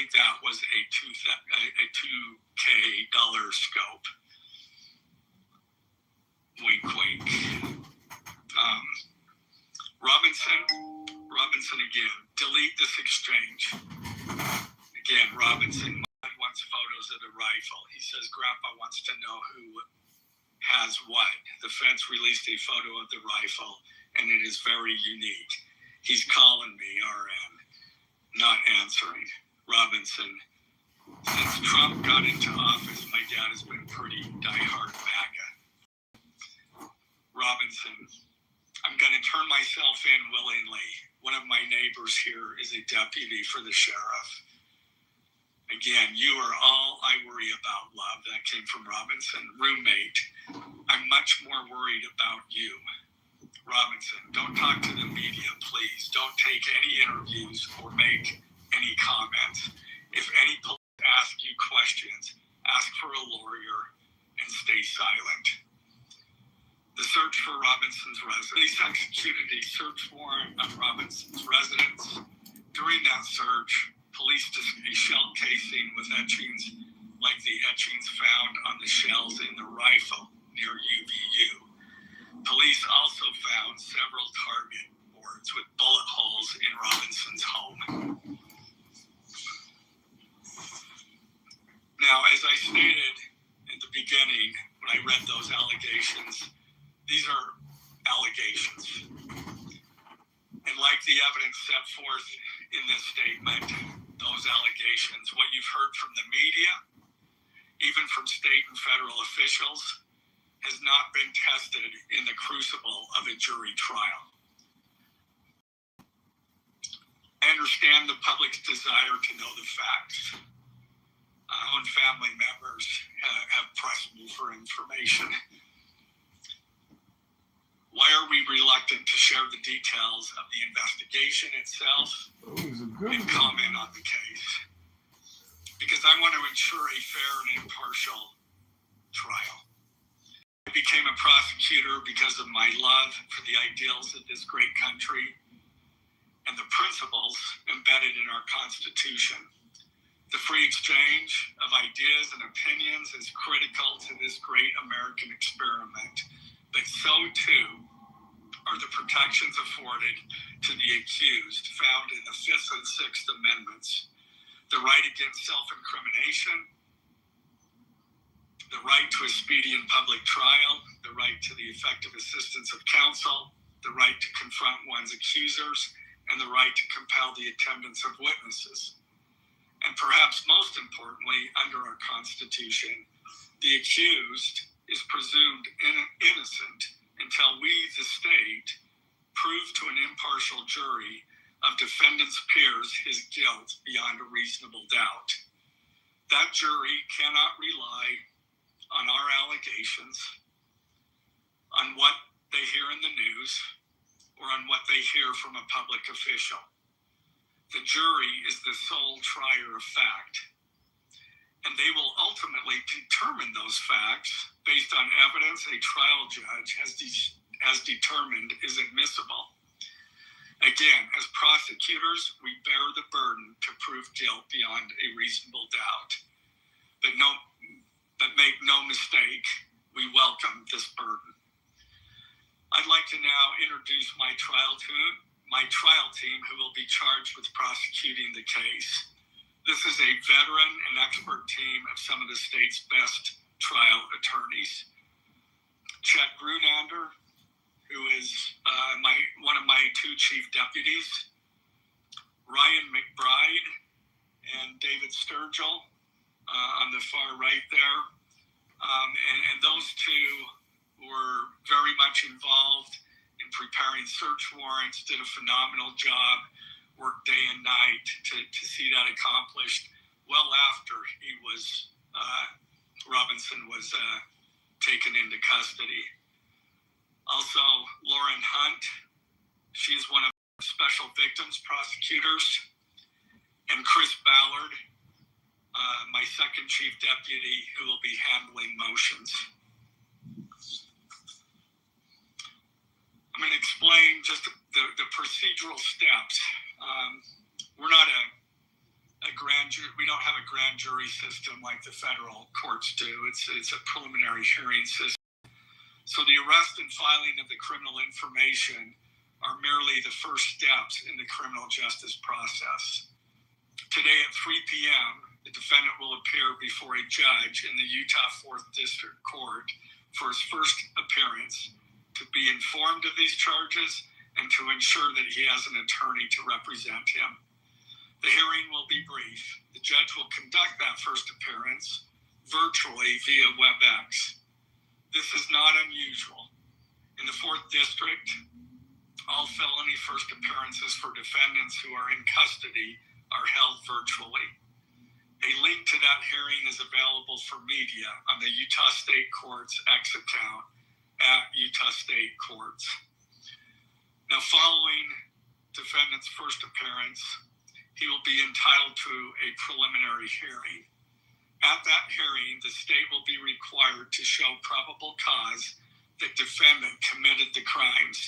think that was a $2K scope. Wink, wink. Robinson again. Delete this exchange. Again, Robinson wants photos of the rifle. He says Grandpa wants to know who has what. The feds released a photo of the rifle, and it is very unique. He's calling me, RN, not answering. Robinson, since Trump got into office, my dad has been pretty diehard MAGA. Robinson, I'm going to turn myself in willingly. One of my neighbors here is a deputy for the sheriff. Again, you are all I worry about, love. That came from Robinson. Roommate, I'm much more worried about you. Robinson, don't talk to the media, please. Don't take any interviews or make any comments. If any police ask you questions, ask for a lawyer and stay silent. The search for Robinson's residence. Police executed a search warrant on Robinson's residence. During that search, police discovered a shell casing with etchings like the etchings found on the shells in the rifle near UVU. Police also found several target boards with bullet holes in Robinson's home. Now, as I stated at the beginning, when I read those allegations, these are allegations. And like the evidence set forth in this statement, those allegations, what you've heard from the media, even from state and federal officials, has not been tested in the crucible of a jury trial. I understand the public's desire to know the facts. Our own family members have pressed me for information. Why are we reluctant to share the details of the investigation itself and comment on the case? Because I want to ensure a fair and impartial trial. I became a prosecutor because of my love for the ideals of this great country and the principles embedded in our Constitution. The free exchange of ideas and opinions is critical to this great American experiment, but so too are the protections afforded to the accused found in the Fifth and Sixth Amendments: the right against self-incrimination, the right to a speedy and public trial, the right to the effective assistance of counsel, the right to confront one's accusers, and the right to compel the attendance of witnesses. And perhaps most importantly, under our Constitution, the accused is presumed innocent until we, the state, prove to an impartial jury of defendant's peers his guilt beyond a reasonable doubt. That jury cannot rely on our allegations, on what they hear in the news, or on what they hear from a public official. The jury is the sole trier of fact, and they will ultimately determine those facts based on evidence a trial judge has determined is admissible. Again, as prosecutors, we bear the burden to prove guilt beyond a reasonable doubt. But make no mistake, we welcome this burden. I'd like to now introduce my trial team who will be charged with prosecuting the case. This is a veteran and expert team of some of the state's best trial attorneys. Chet Grunander, who is one of my two chief deputies, Ryan McBride and David Sturgill on the far right there. And those two were very much involved in preparing search warrants, did a phenomenal job, worked day and night to see that accomplished well after Robinson was taken into custody. Also, Lauren Hunt, she's one of the special victims prosecutors, and Chris Ballard, my second chief deputy, who will be handling motions. I'm going to explain just the procedural steps. We're not a we don't have a grand jury system like the federal courts do. It's a preliminary hearing system. So the arrest and filing of the criminal information are merely the first steps in the criminal justice process. Today at 3 p.m., the defendant will appear before a judge in the Utah 4th District Court for his first appearance to be informed of these charges and to ensure that he has an attorney to represent him. The hearing will be brief. The judge will conduct that first appearance virtually via WebEx. This is not unusual. In the 4th District, all felony first appearances for defendants who are in custody are held virtually. A link to that hearing is available for media on the Utah State Court's X account at Utah State Courts. Now, following defendant's first appearance, he will be entitled to a preliminary hearing. At that hearing, the state will be required to show probable cause that defendant committed the crimes.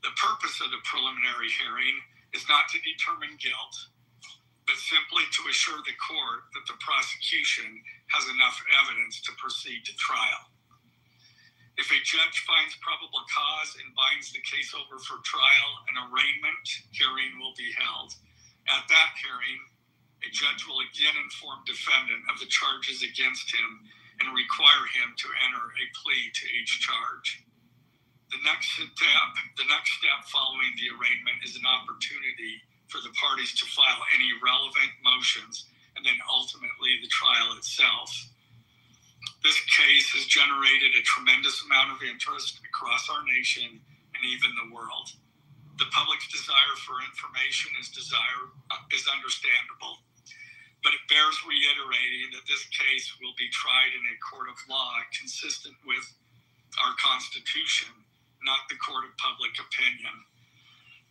The purpose of the preliminary hearing is not to determine guilt, but simply to assure the court that the prosecution has enough evidence to proceed to trial. If a judge finds probable cause and binds the case over for trial, an arraignment hearing will be held. At that hearing, a judge will again inform defendant of the charges against him and require him to enter a plea to each charge. The next step following the arraignment is an opportunity for the parties to file any relevant motions and then ultimately the trial itself. This case has generated a tremendous amount of interest across our nation and even the world. The public's desire for information is understandable, but it bears reiterating that this case will be tried in a court of law consistent with our Constitution, not the court of public opinion.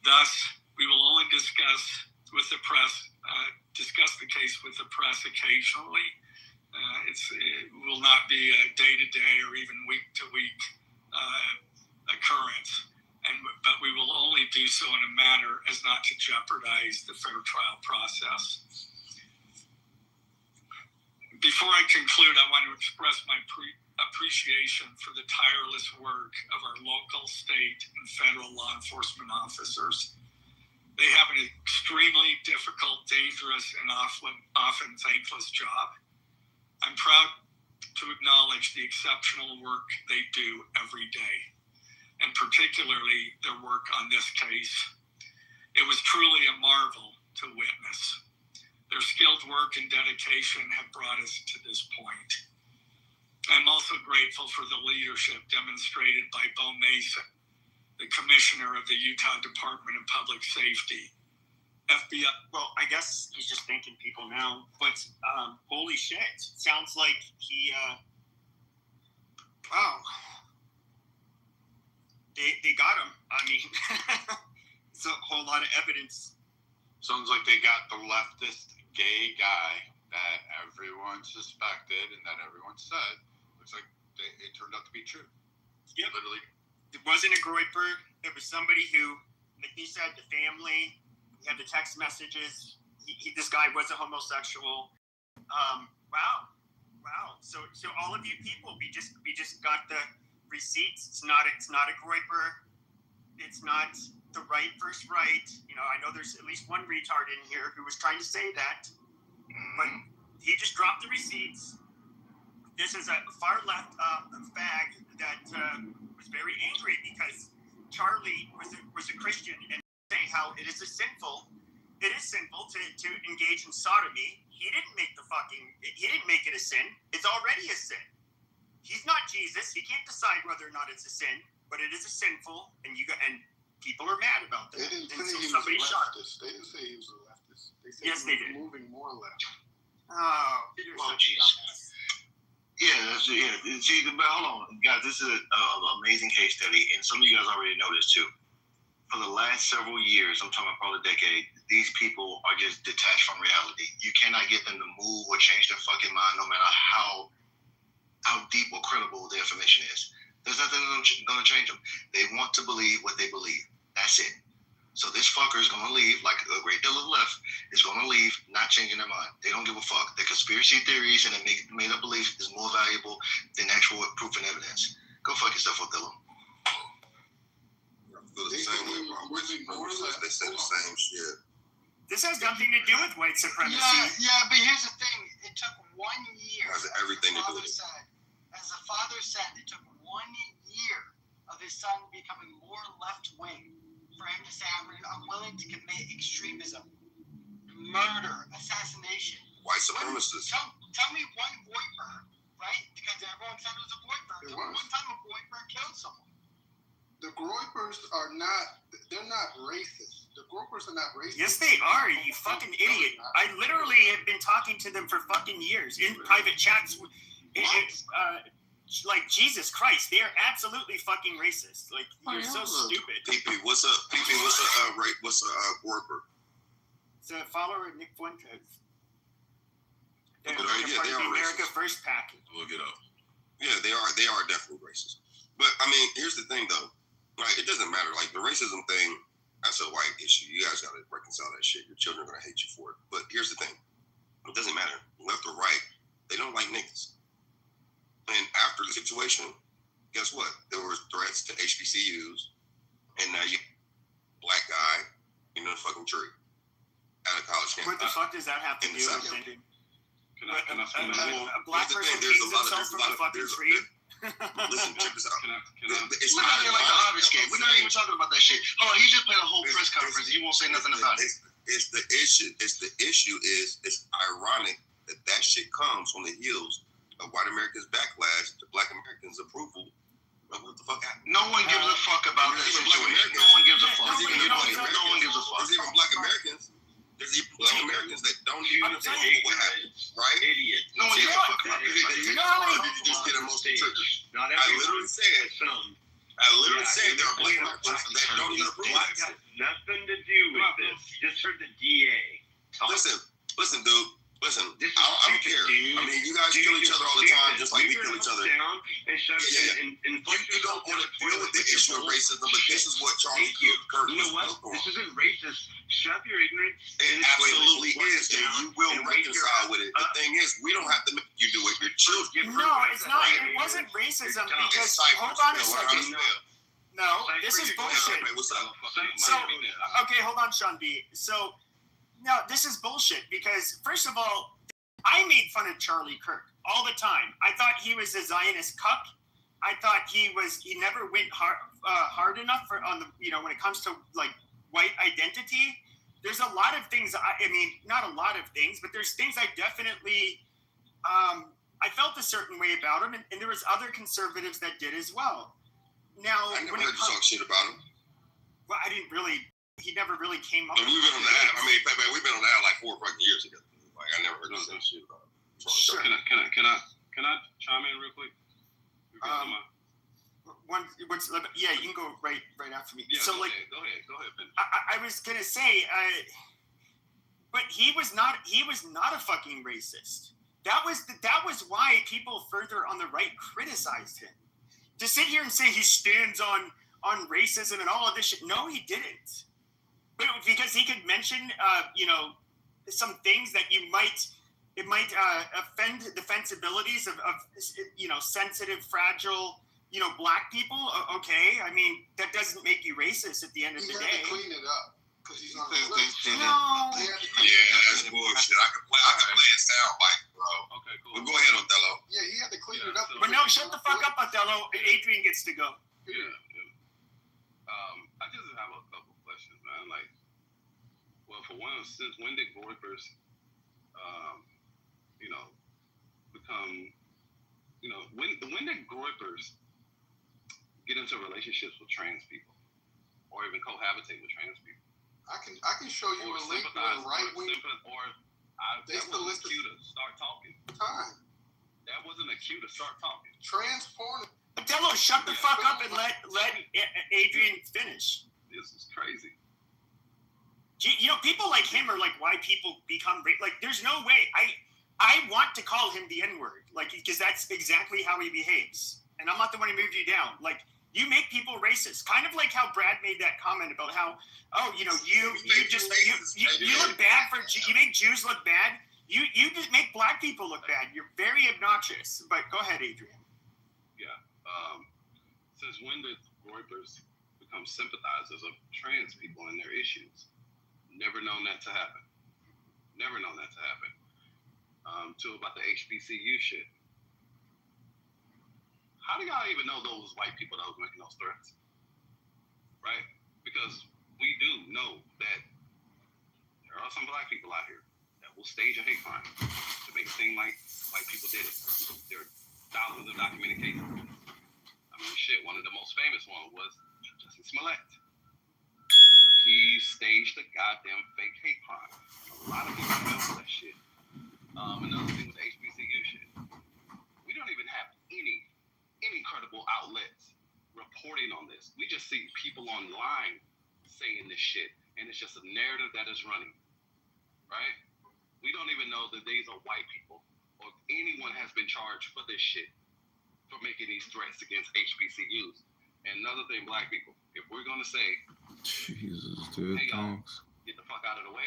Thus, we will only discuss the case with the press occasionally. It will not be a day-to-day or even week-to-week occurrence, but we will only do so in a manner as not to jeopardize the fair trial process. Before I conclude, I want to express my appreciation for the tireless work of our local, state, and federal law enforcement officers. They have an extremely difficult, dangerous, and often thankless job. I'm proud to acknowledge the exceptional work they do every day, and particularly their work on this case. It was truly a marvel to witness. Their skilled work and dedication have brought us to this point. I'm also grateful for the leadership demonstrated by Bo Mason, the Commissioner of the Utah Department of Public Safety. FBI. Well, I guess he's just thanking people now, but holy shit. Sounds like he, wow. They got him. I mean, it's a whole lot of evidence. Sounds like they got the leftist gay guy that everyone suspected and that everyone said. Looks like it turned out to be true. Yep. Literally. It wasn't a groyper. It was somebody who, like he said, the family, he had the text messages. This guy was a homosexual. Wow. So all of you people, we just got the receipts. It's not a groyper. It's not the right first right. You know, I know there's at least one retard in here who was trying to say that, but he just dropped the receipts. This is a far left fag that was very angry because Charlie was a Christian and say how it is sinful to engage in sodomy. He didn't make it a sin. It's already a sin. He's not Jesus. He can't decide whether or not it's a sin, but it is a sinful, and people are mad about that. They didn't and say so he was a somebody leftist. They didn't say he was a leftist. They said yes, they did. Moving more left. Oh, you're such a dumbass. Yeah. See, but hold on, guys. This is an amazing case study, and some of you guys already know this too. For the last several years, I'm talking about probably a decade, these people are just detached from reality. You cannot get them to move or change their fucking mind, no matter how deep or credible the information is. There's nothing going to change them. They want to believe what they believe. That's it. So this fucker is gonna leave, like a great deal of the left is gonna leave, not changing their mind. They don't give a fuck. Their conspiracy theories and their made up beliefs is more valuable than actual proof and evidence. Go fuck yourself, Othello. Feel the same way about white supremacists. They say the same shit. This has nothing to do with white supremacy. Yeah, but here's the thing. It took 1 year. Has everything to do with it. As the father said, it took 1 year of his son becoming more left-wing for him to say, I'm willing to commit extremism, murder, assassination. White supremacists. Tell me one Goiper, right? Because everyone said it was a Goiper. It Tell me was. one time a Goiper killed someone. The Groypers are not, they're not racist. The Groypers are not racist. Yes, they are, you fucking idiot. I literally have been talking to them for fucking years in private chats. Like, Jesus Christ, they are absolutely fucking racist. Like, you're so stupid. PP, what's a Groyper? It's a follower of Nick Fuentes. They're Good part idea. of They the are America racist. First pack. Look it up. Yeah, they are definitely racist. But I mean, here's the thing though. Right, it doesn't matter. Like the racism thing, that's a white issue. You guys gotta reconcile that shit. Your children are gonna hate you for it. But here's the thing. It doesn't matter. Left or right, they don't like niggas. And after the situation, guess what? There were threats to HBCUs, and now you black guy in a fucking tree at a college campus. What the fuck does that have to In do the with South. anything? Can I A black here's the person thing, there's hangs a lot of- himself from a fucking tree? Listen, check this out. It's We're not here like the Harvest game. We're not even talking about that shit. Hold on, he just played a whole press conference. He won't say nothing about it. It's the issue. It's ironic that shit comes on the heels of white Americans' backlash to black Americans' approval of what the fuck happened. No one gives a fuck about that situation. No one gives a fuck. There's even No one gives a fuck. There's even black Americans. There's even black Americans that don't even know what happened, right? Idiot. No one gives a fuck about this. You just get emotionally triggered. Not I literally said some. there are black Americans that don't even approve of this. Nothing to do with this. Just heard the DA talk. Listen, dude. Listen, This is I don't stupid, care. dude. I mean, you guys kill each other all the time, just like we kill each other. Down and shut Yeah. and You don't want to deal with the issue of racism, but this is what Charlie Kirk You know was what? built on. This isn't racist. Shove your ignorance. It absolutely is, and you will reconcile with it. The thing is, we don't have to make you do it. Your children. No, it's not. It wasn't racism because, hold on a second. No, this is bullshit. What's up? So, okay, hold on, Sean B. So, no, this is bullshit because, first of all, I made fun of Charlie Kirk all the time. I thought he was a Zionist cuck. I thought he never went hard enough when it comes to like white identity. There's a lot of things. I mean, not a lot of things, but there's things I definitely I felt a certain way about him, and there was other conservatives that did as well. Now, I never when heard it you talk comes, shit about him. well, I didn't really. He never really came up. We've been on the app. I mean, we've been on the app like 4 fucking years together. Like, I never heard you say shit about him. Sure. Can I chime in real quick? Yeah, you can go right after me. Yeah, So go like, ahead, Ben. I was gonna say, but he was not a fucking racist. That was why people further on the right criticized him. To sit here and say he stands on racism and all of this shit. No, he didn't. But because he could mention, some things that it might offend the sensibilities of sensitive, fragile, black people. Okay, I mean that doesn't make you racist at the end of He the had day. to clean it up because he's on the No. Yeah, that's bullshit. I can play a sound bite, bro. Okay, cool. But go ahead, Othello. Yeah, he had to clean it up. But no, shut the fuck up, Othello. Adrian gets to go. Yeah. I just have a couple questions, man. Like, well, for one, since when did Goippers, become, when did Goippers get into relationships with trans people, or even cohabitate with trans people, I can show you or a link with sympathize, a right wing They that still wasn't listen- a cue to start talking. time. That wasn't a cue to start talking. Trans porn. Othello, shut the fuck up and let Adrian finish. This is crazy. People like him are like why people become like. There's no way. I want to call him the N-word, like because that's exactly how he behaves. And I'm not the one who moved you down. Like You make people racist, kind of like how Brad made that comment about how, you look bad you make Jews look bad. You just make black people look bad. You're very obnoxious. But go ahead, Adrian. Yeah. Since when did Reuters become sympathizers of trans people and their issues? Never known that to happen. Never known that to happen. Too about the HBCU shit. How do y'all even know those white people that was making those threats? Right? Because we do know that there are some black people out here that will stage a hate crime to make it seem like white people did it. There are thousands of documented cases. I mean, shit, one of the most famous ones was Justin Smollett. He staged a goddamn fake hate crime. A lot of people know that shit. Another thing with the HBCU shit. We don't even have any credible outlets reporting on this. We just see people online saying this shit, and it's just a narrative that is running, right? We don't even know that these are white people or anyone has been charged for this shit, for making these threats against HBCUs. And another thing, black people, if we're gonna say, Jesus, dude, hey y'all, thanks. get the fuck out of the way.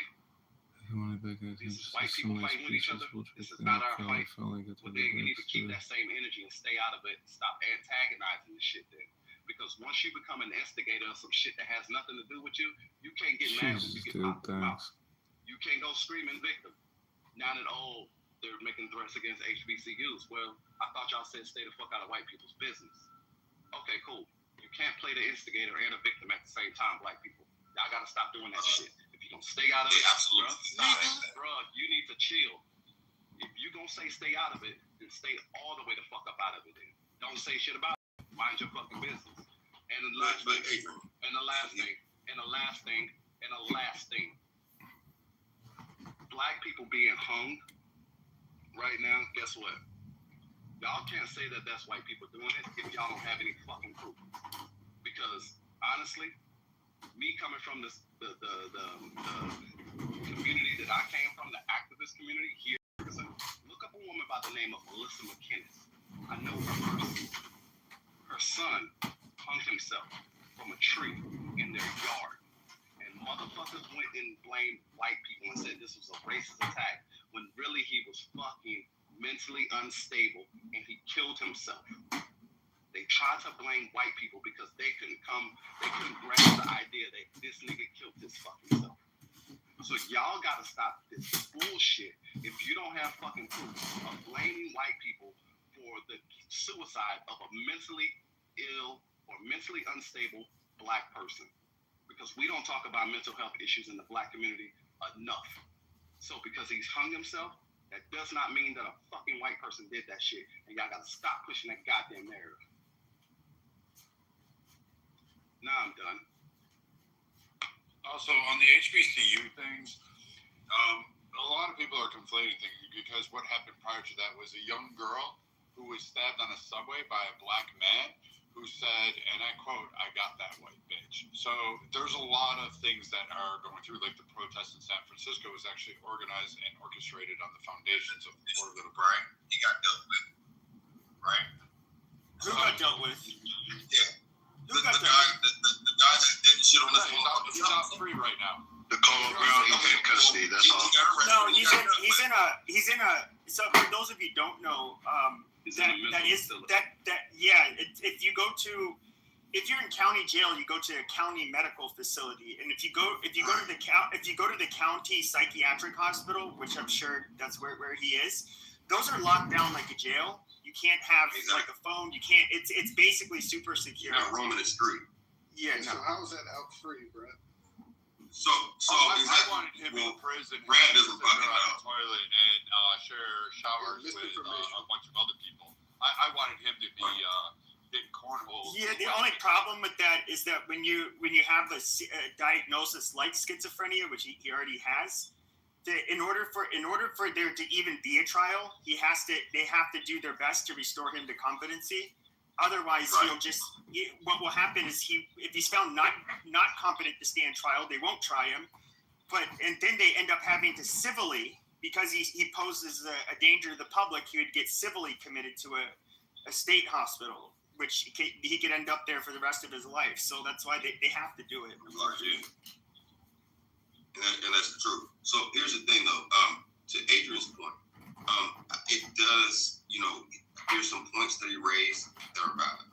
These white people fighting with each other. This is not our fight. Well, then you need to keep that same energy and stay out of it. Stop antagonizing the shit then. Because once you become an instigator of some shit that has nothing to do with you, you can't get mad when you get popped in the mouth. You can't go screaming victim. Now that, they're making threats against HBCUs. Well, I thought y'all said stay the fuck out of white people's business. Okay, cool. You can't play the instigator and a victim at the same time, black people. Y'all gotta stop doing that shit. If you're gonna stay out of it, bro, you need to chill. If you're gonna say stay out of it, then stay all the way the fuck up out of it then. Don't say shit about it. Mind your fucking business. And the last thing. Black people being hung right now, guess what? Y'all can't say that that's white people doing it if y'all don't have any fucking proof. Because honestly, me coming from the community that I came from, the activist community here, look up a woman by the name of Melissa McKinnis. I know her personally. Her son hung himself from a tree in their yard. And motherfuckers went and blamed white people and said this was a racist attack, when really he was fucking mentally unstable and he killed himself. They tried to blame white people because they couldn't grasp the idea that this nigga killed his fucking self. So y'all gotta stop this bullshit if you don't have fucking proof of blaming white people for the suicide of a mentally ill or mentally unstable black person. Because we don't talk about mental health issues in the black community enough. So because he's hung himself, that does not mean that a fucking white person did that shit. And y'all gotta stop pushing that goddamn narrative. Now I'm done. Also, on the HBCU things, a lot of people are conflating things because what happened prior to that was a young girl who was stabbed on a subway by a black man who said, and I quote, "I got that white bitch." So there's a lot of things that are going through, like the protest in San Francisco was actually organized and orchestrated on the foundations of political. Right. He got dealt with. Right. Who got dealt with? Yeah. Who The got guy dealt with? that didn't shit on this one. He's out free right now. The Cole Brown, he's in custody. That's all. No, he's in a. So for those of you who don't know, if you're in county jail, you go to a county medical facility, and if you go to the county psychiatric hospital, which I'm sure that's where he is, those are locked down like a jail. You can't have like a phone. You can't. It's basically super secure. You're not roaming the street. Yeah. So how is that out free, Brett? I wanted him in prison. Brad doesn't fucking on know. the toilet and share showers with a bunch of other people. I wanted him to be in cornhole. Yeah, the only problem with that is that when you have a diagnosis like schizophrenia, which he already has, in order for there to even be a trial, they have to do their best to restore him to competency. Otherwise, what will happen is if he's found not competent to stand trial, they won't try him. And then they end up having to civilly, because he poses a danger to the public, he would get civilly committed to a state hospital, which he could end up there for the rest of his life. So that's why they have to do it. And that's the truth. So here's the thing, though. To Adrian's point, it does. Here's some points that he raised that are valid.